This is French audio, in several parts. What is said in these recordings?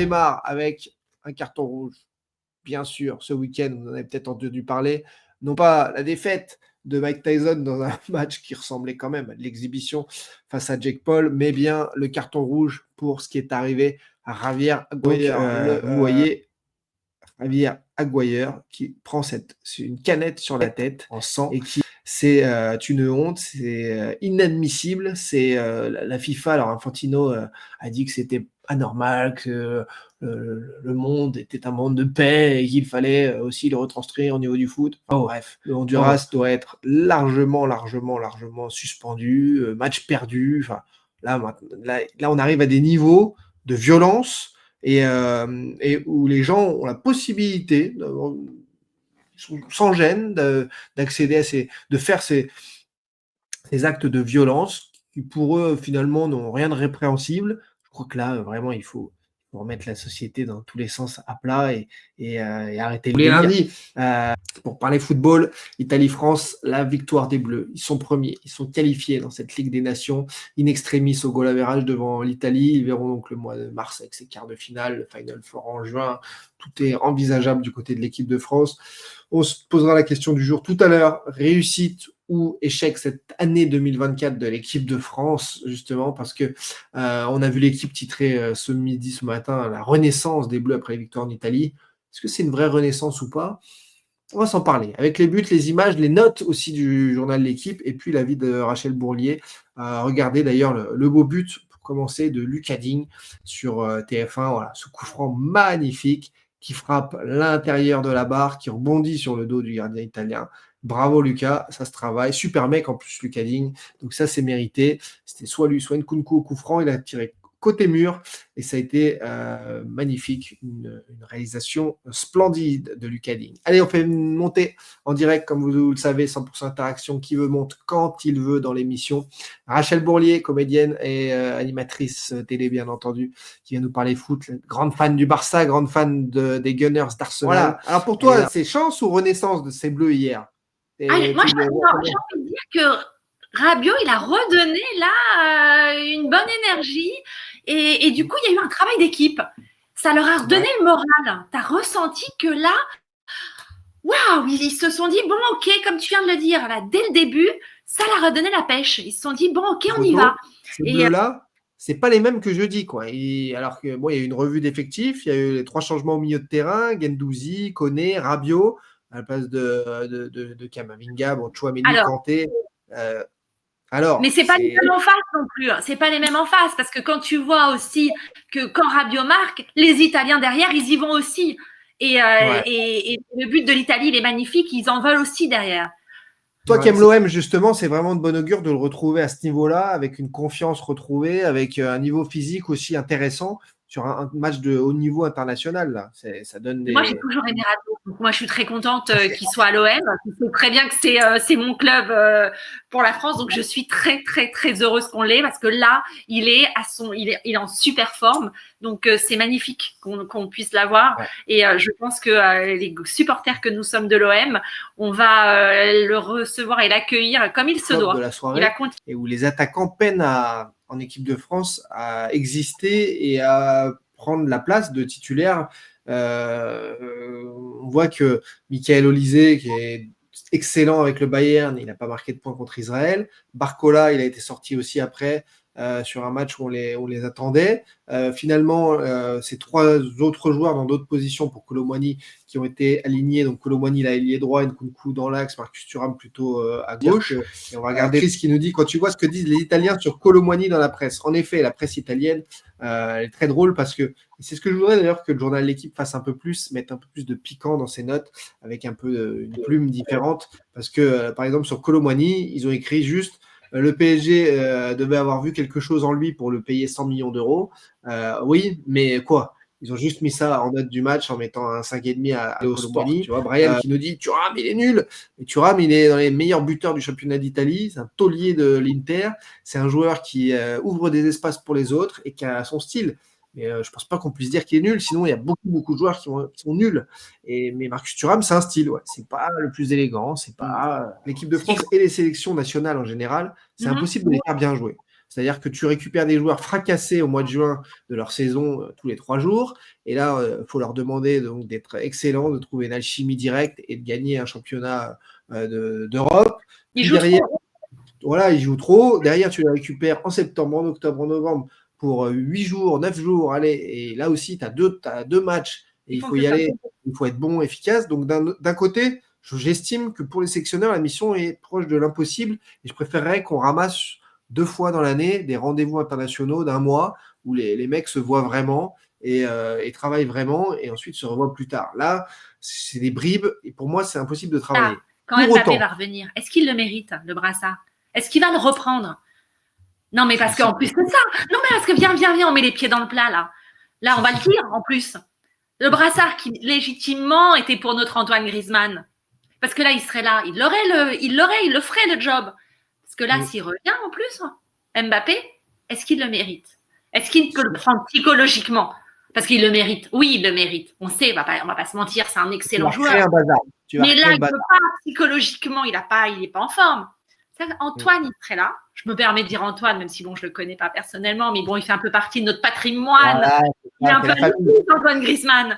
démarre avec un carton rouge, bien sûr, ce week-end, vous en avez peut-être entendu parler, non pas la défaite de Mike Tyson dans un match qui ressemblait quand même à de l'exhibition face à Jake Paul, mais bien le carton rouge pour ce qui est arrivé à Javier Aguirre. Donc, vous voyez Javier Aguirre qui prend une canette sur la tête en sang et qui c'est une honte, c'est inadmissible. C'est la FIFA, alors Infantino a dit que c'était anormal, que le monde était un monde de paix et qu'il fallait aussi le retranscrire au niveau du foot. Enfin, bref, le Honduras doit être largement suspendu, match perdu. Enfin, là, on arrive à des niveaux de violence et où les gens ont la possibilité, sans gêne, d'accéder de faire ces actes de violence qui, pour eux, finalement, n'ont rien de répréhensible. Je crois que là, vraiment, il faut remettre la société dans tous les sens à plat et arrêter le délire. Lundi, pour parler football, Italie-France, la victoire des Bleus. Ils sont premiers, ils sont qualifiés dans cette Ligue des Nations. In extremis au goal average devant l'Italie. Ils verront donc le mois de mars avec ses quarts de finale, le Final Four en juin. Tout est envisageable du côté de l'équipe de France. On se posera la question du jour tout à l'heure. Réussite ou échec cette année 2024 de l'équipe de France, justement, parce que on a vu l'équipe titrer ce matin, la renaissance des Bleus après les victoires en Italie. Est-ce que c'est une vraie renaissance ou pas? On va s'en parler. Avec les buts, les images, les notes aussi du journal de l'équipe, et puis l'avis de Rachel Bourlier. Regardez d'ailleurs le beau but, pour commencer, de Lucas Digne sur TF1. Voilà, ce coup franc magnifique qui frappe l'intérieur de la barre, qui rebondit sur le dos du gardien italien. Bravo Lucas, ça se travaille. Super mec en plus, Lucas Digne. Donc ça, c'est mérité. C'était soit lui, soit Nkunku au coup franc. Il a tiré côté mur et ça a été magnifique, une réalisation splendide de Lucas Digne. Allez, on fait une montée en direct, comme vous le savez, 100% interaction, qui veut monte quand il veut dans l'émission. Rachel Bourlier, comédienne et animatrice télé, bien entendu, qui vient nous parler foot, grande fan du Barça, grande fan des Gunners d'Arsenal. Voilà. Alors pour toi, c'est chance ou renaissance de ces Bleus hier? Moi, j'ai envie de dire que Rabiot, il a redonné là une bonne énergie et du coup, il y a eu un travail d'équipe. Ça leur a redonné le moral. Tu as ressenti que là, waouh, ils se sont dit, bon, ok, comme tu viens de le dire, là, dès le début, ça leur a redonné la pêche. Ils se sont dit, bon, ok, on y va. Ces Bleus-là, c'est pas les mêmes que jeudi, quoi. Alors que bon, il y a eu une revue d'effectifs, il y a eu les 3 changements au milieu de terrain, Guendouzi, Koné, Rabiot, à la place de Kamavinga, Tchouaméni, Kanté. Mais c'est pas les mêmes en face non plus. C'est pas les mêmes en face parce que quand tu vois aussi que quand Rabiot marque, les Italiens derrière, ils y vont aussi. Et le but de l'Italie, il est magnifique. Ils en veulent aussi derrière. Toi qui aimes l'OM, justement, c'est vraiment de bon augure de le retrouver à ce niveau-là, avec une confiance retrouvée, avec un niveau physique aussi intéressant sur un match de haut niveau international. Là. Ça donne des... Moi, j'ai toujours aimé Rabiot. Donc moi, je suis très contente qu'il soit à l'OM. Je sais très bien que c'est mon club pour la France. Donc, je suis très, très, très heureuse qu'on l'ait parce que là, il est en super forme. Donc, c'est magnifique qu'on puisse l'avoir. Ouais. Et je pense que les supporters que nous sommes de l'OM, on va le recevoir et l'accueillir comme il se doit. De la soirée, et où les attaquants peinent en équipe de France à exister et à prendre la place de titulaire. On voit que Michael Olise, qui est excellent avec le Bayern, il n'a pas marqué de points contre Israël. Barcola, il a été sorti aussi après sur un match où on les attendait. Finalement, c'est 3 autres joueurs dans d'autres positions pour Kolo Muani qui ont été alignés. Donc Kolo Muani, l'ailier droit, Nkunku dans l'axe, Marcus Thuram plutôt à gauche. Et on va regarder Chris qui nous dit, quand tu vois ce que disent les Italiens sur Kolo Muani dans la presse. En effet, la presse italienne, elle est très drôle parce que c'est ce que je voudrais d'ailleurs que le journal de l'équipe fasse un peu plus, mette un peu plus de piquant dans ses notes, avec un peu une plume différente. Parce que, par exemple, sur Kolo Muani, ils ont écrit juste le PSG devait avoir vu quelque chose en lui pour le payer 100 millions d'euros. Oui, mais quoi? Ils ont juste mis ça en note du match en mettant un 5,5 à Kolo Muani. Tu vois, Brian qui nous dit Thuram, il est nul. Et Thuram, il est dans les meilleurs buteurs du championnat d'Italie. C'est un taulier de l'Inter. C'est un joueur qui ouvre des espaces pour les autres et qui a son style. Mais je pense pas qu'on puisse dire qu'il est nul. Sinon, il y a beaucoup de joueurs qui sont nuls. Mais Marcus Thuram, c'est un style. Ouais. C'est pas le plus élégant. C'est pas l'équipe de France et les sélections nationales en général. C'est impossible de les faire bien jouer. C'est-à-dire que tu récupères des joueurs fracassés au mois de juin de leur saison tous les 3 jours. Et là, il faut leur demander donc, d'être excellents, de trouver une alchimie directe et de gagner un championnat d'Europe. Puis derrière, voilà, ils jouent trop. Derrière, tu les récupères en septembre, en octobre, en novembre pour 8 jours, 9 jours. Allez, et là aussi, tu as deux matchs et il faut y aller. Il faut être bon, efficace. Donc, d'un côté, j'estime que pour les sélectionneurs, la mission est proche de l'impossible. Et je préférerais qu'on ramasse 2 fois dans l'année des rendez-vous internationaux d'1 mois où les mecs se voient vraiment et travaillent vraiment et ensuite se revoient plus tard. Là, c'est des bribes et pour moi, c'est impossible de travailler. Quand Mbappé va revenir, est-ce qu'il le mérite, le brassard? Est-ce qu'il va le reprendre? Non, mais parce qu'en plus, c'est ça. Non, mais parce que viens, on met les pieds dans le plat, là. Là, on va le dire, en plus. Le brassard qui, légitimement, était pour notre Antoine Griezmann. Parce que là, il serait là. Il le ferait, le job. Parce que là, s'il revient, en plus, Mbappé, est-ce qu'il le mérite? Est-ce qu'il peut le prendre psychologiquement? Parce qu'il le mérite. Oui, il le mérite. On sait, on va pas se mentir, c'est un excellent joueur. Mais là, il ne peut pas, psychologiquement, il n'est pas en forme. Antoine, il serait là. Je me permets de dire Antoine, même si bon, je le connais pas personnellement, mais bon, il fait un peu partie de notre patrimoine. Voilà, il est un peu Antoine Griezmann.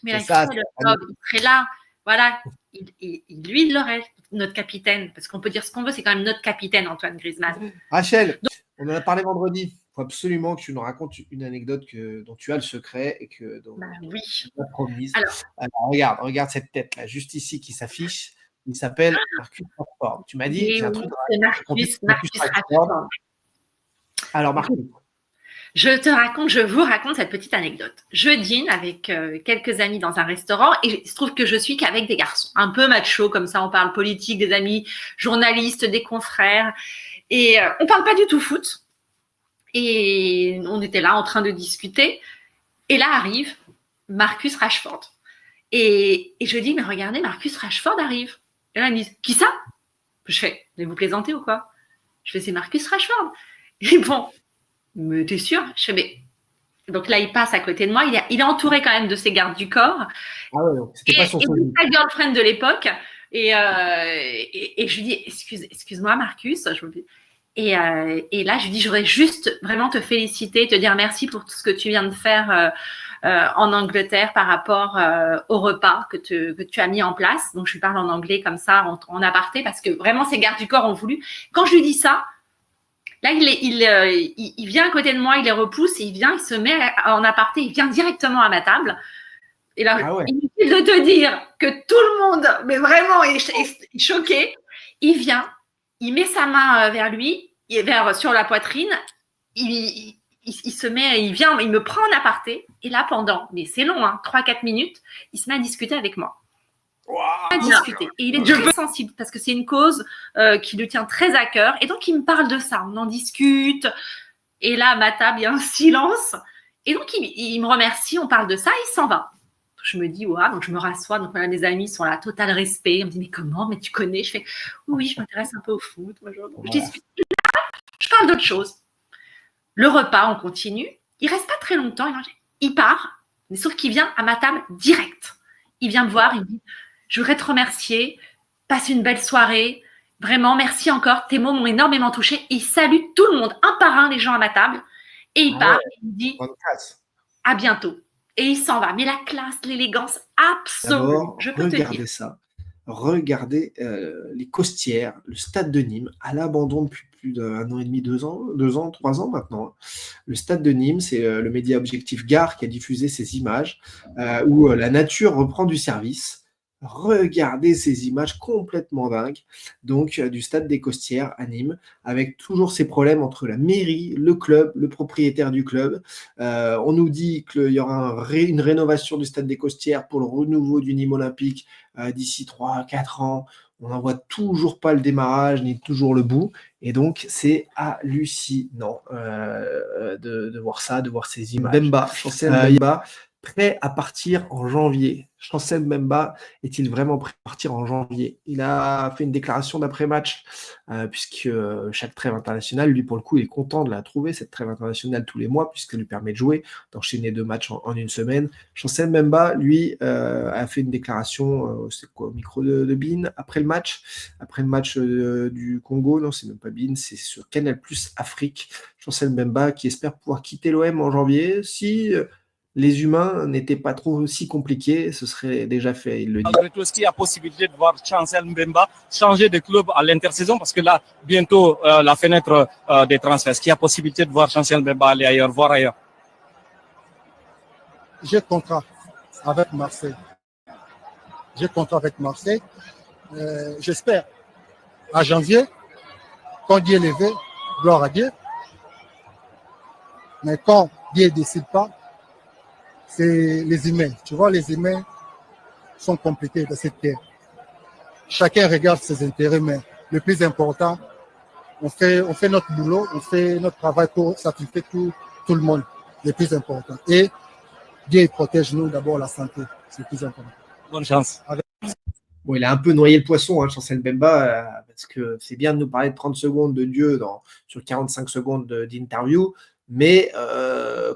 Mais là, il serait là. Voilà. Lui, il l'aurait, notre capitaine. Parce qu'on peut dire ce qu'on veut, c'est quand même notre capitaine, Antoine Griezmann. Rachel, on en a parlé vendredi. Il faut absolument que tu nous racontes une anecdote dont tu as le secret et que tu m'as promise. Alors, regarde cette tête-là, juste ici, qui s'affiche. Il s'appelle Marcus Rashford. Tu m'as dit c'est un truc de Marcus Rashford. Alors, Marcus. Je vous raconte cette petite anecdote. Je dîne avec quelques amis dans un restaurant et il se trouve que je suis qu'avec des garçons. Un peu macho, comme ça, on parle politique, des amis journalistes, des confrères. Et on parle pas du tout foot. Et on était là en train de discuter. Et là arrive Marcus Rashford. Et je dis, mais regardez, Marcus Rashford arrive. Et là, ils me disent, qui ça? Je fais, vous plaisantez ou quoi? Je fais, c'est Marcus Rashford. Et bon, mais t'es sûr? Je fais, mais. Donc là, il passe à côté de moi. Il est entouré quand même de ses gardes du corps. Ah ouais, donc c'était pas son et sa girlfriend de l'époque. Et je lui dis, excuse-moi, Marcus. Et là, je lui dis, je voudrais juste vraiment te féliciter, te dire merci pour tout ce que tu viens de faire en Angleterre par rapport au repas que tu as mis en place. Donc, je lui parle en anglais comme ça, en aparté, parce que vraiment, ces gardes du corps ont voulu. Quand je lui dis ça, là, il vient à côté de moi, il les repousse, et il se met en aparté, il vient directement à ma table. Et là, inutile de te dire que tout le monde, mais vraiment, est choqué. Il vient, il met sa main vers lui, sur la poitrine, il se met, il me prend en aparté, et là, mais c'est long, 3-4 minutes, il se met à discuter avec moi. À discuter. Et il est très sensible parce que c'est une cause qui lui tient très à cœur. Et donc, il me parle de ça. On en discute. Et là, à ma table, il y a un silence. Et donc, il me remercie. On parle de ça. Il s'en va. Je me dis, donc je me rassois. Donc, voilà, mes amis sont là, total respect. On me dit, mais comment? Mais tu connais? Je fais, oui, je m'intéresse un peu au foot. Je discute. Je parle d'autre chose. Le repas, on continue. Il reste pas très longtemps. Il part. Mais sauf qu'il vient à ma table direct. Il vient me voir. Il me dit, je voudrais te remercier. Passe une belle soirée. Vraiment, merci encore. Tes mots m'ont énormément touchée. Il salue tout le monde, un par un, les gens à ma table. Et il part. Et il me dit à bientôt. Et il s'en va. Mais la classe, l'élégance, absolument. Je peux te dire. Regardez ça. Regardez les Costières, le stade de Nîmes, à l'abandon depuis plus d'1 an et demi, 2 ans, 3 ans maintenant. Le stade de Nîmes, c'est le média Objectif Gare qui a diffusé ces images où la nature reprend du service. Regardez ces images complètement dingues, donc du stade des Costières à Nîmes, avec toujours ces problèmes entre la mairie, le club, le propriétaire du club. On nous dit qu'il y aura une rénovation du stade des Costières pour le renouveau du Nîmes Olympique d'ici 3-4 ans. On n'en voit toujours pas le démarrage, ni toujours le bout. Et donc, c'est hallucinant de voir ça, de voir ces images. Bemba, prêt à partir en janvier? Chancel Mbemba est-il vraiment prêt à partir en janvier? Il a fait une déclaration d'après-match, puisque chaque trêve internationale, lui pour le coup, il est content de la trouver, cette trêve internationale tous les mois, puisqu'elle lui permet de jouer, d'enchaîner 2 matchs en une semaine. Chancel Mbemba, lui, a fait une déclaration, c'est quoi, au micro de Bein, après le match du Congo, non, c'est même pas Bein, c'est sur Canal+ Afrique. Chancel Mbemba qui espère pouvoir quitter l'OM en janvier si les humains n'étaient pas trop si compliqués, ce serait déjà fait, il le dit. Malgré tout, est-ce qu'il y a possibilité de voir Chancel Mbemba changer de club à l'intersaison? Parce que là, bientôt, la fenêtre des transferts, est-ce qu'il y a possibilité de voir Chancel Mbemba aller ailleurs, voir ailleurs? J'ai contrat avec Marseille. J'espère à janvier, quand Dieu est levé, gloire à Dieu. Mais quand Dieu ne décide pas, c'est les humains. Tu vois, les humains sont compliqués dans cette terre. Chacun regarde ses intérêts, mais le plus important, on fait notre boulot, on fait notre travail pour satisfaire tout le monde, le plus important. Et Dieu protège nous d'abord la santé, c'est le plus important. Bonne chance. Bon, il a un peu noyé le poisson, Chancel Mbemba, parce que c'est bien de nous parler de 30 secondes de Dieu sur 45 secondes d'interview, mais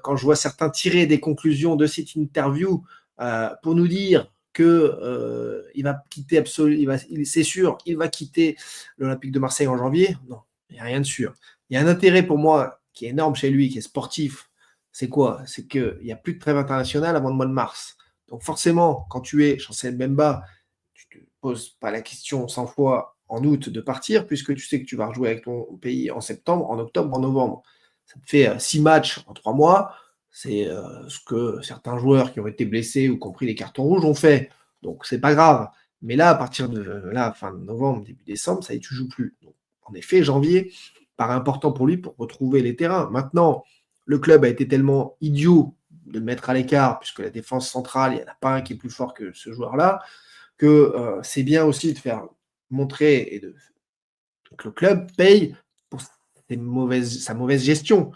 quand je vois certains tirer des conclusions de cette interview pour nous dire que il va quitter c'est sûr, il va quitter l'Olympique de Marseille en janvier, non, il n'y a rien de sûr. Il y a un intérêt pour moi qui est énorme chez lui, qui est sportif. C'est quoi? C'est qu'il n'y a plus de trêve internationale avant le mois de mars. Donc forcément, quand tu es Chancel Mbemba, tu te poses pas la question 100 fois en août de partir, puisque tu sais que tu vas rejouer avec ton pays en septembre, en octobre, en novembre. Ça te fait 6 matchs en 3 mois. C'est ce que certains joueurs qui ont été blessés ou qui ont pris les cartons rouges ont fait. Donc c'est pas grave. Mais là, à partir de là, fin de novembre, début décembre, ça y est, tu joues plus. Donc, en effet, janvier paraît important pour lui pour retrouver les terrains. Maintenant, le club a été tellement idiot de le mettre à l'écart, puisque la défense centrale, il n'y en a pas un qui est plus fort que ce joueur-là, que c'est bien aussi de faire montrer que le club paye pour sa mauvaise gestion.